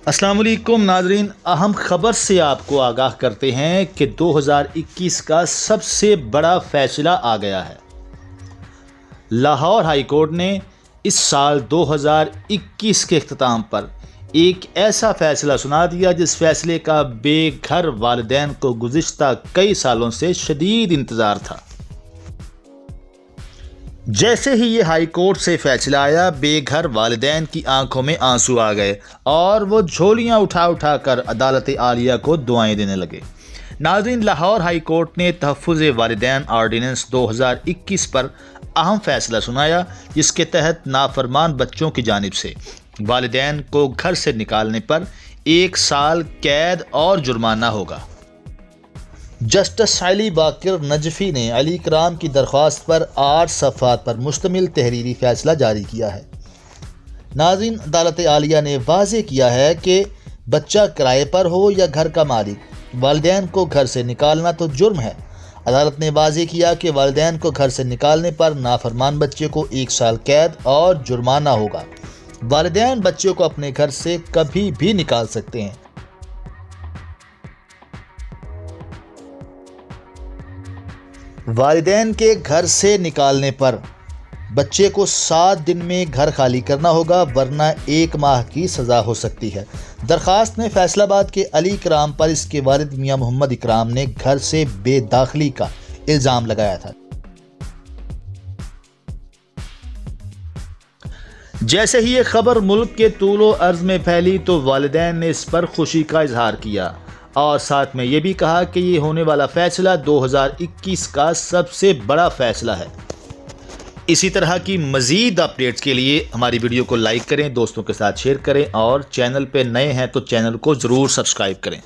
अस्सलाम वालेकुम नाजरीन, अहम खबर से आपको आगाह करते हैं कि 2021 का सबसे बड़ा फैसला आ गया है। लाहौर हाई कोर्ट ने इस साल 2021 के इख्तिताम पर एक ऐसा फैसला सुना दिया जिस फैसले का बेघर वालिदैन को गुज़िश्ता कई सालों से शदीद इंतज़ार था। जैसे ही ये हाई कोर्ट से फैसला आया, बेघर वालिदैन की आंखों में आंसू आ गए और वो झोलियां उठा उठा कर अदालत आलिया को दुआएं देने लगे। नाज़रीन, लाहौर हाई कोर्ट ने तहफ़्फ़ुज़ वालिदैन ऑर्डिनेंस 2021 पर अहम फैसला सुनाया, जिसके तहत नाफरमान बच्चों की जानिब से वालिदैन को घर से निकालने पर 1 साल कैद और जुर्माना होगा। जस्टिस अली बाकर नजफी ने अली इकराम की दरख्वास्त पर 8 सफ़हात पर मुश्तमिल तहरीरी फ़ैसला जारी किया है। नाज़रीन, अदालत आलिया ने वाज़े किया है कि बच्चा किराए पर हो या घर का मालिक, वालिदैन को घर से निकालना तो जुर्म है। अदालत ने वाज़े किया कि वालिदैन को घर से निकालने पर नाफरमान बच्चे को 1 साल कैद और जुर्माना होगा। वालिदैन बच्चे को अपने घर से कभी भी निकाल सकते हैं। वालिदैन के घर से निकालने पर बच्चे को 7 दिन में घर खाली करना होगा, वरना 1 माह की सज़ा हो सकती है। दरख्वास्त में फैसलाबाद के अली इकराम पर इसके वालिद मियां मोहम्मद इकराम ने घर से बेदाखिली का इल्ज़ाम लगाया था। जैसे ही ये खबर मुल्क के तूलो अर्ज़ में फैली तो वालिदैन ने इस पर खुशी का इजहार किया और साथ में ये भी कहा कि ये होने वाला फ़ैसला 2021 का सबसे बड़ा फ़ैसला है। इसी तरह की मज़ीद अपडेट्स के लिए हमारी वीडियो को लाइक करें, दोस्तों के साथ शेयर करें और चैनल पे नए हैं तो चैनल को ज़रूर सब्सक्राइब करें।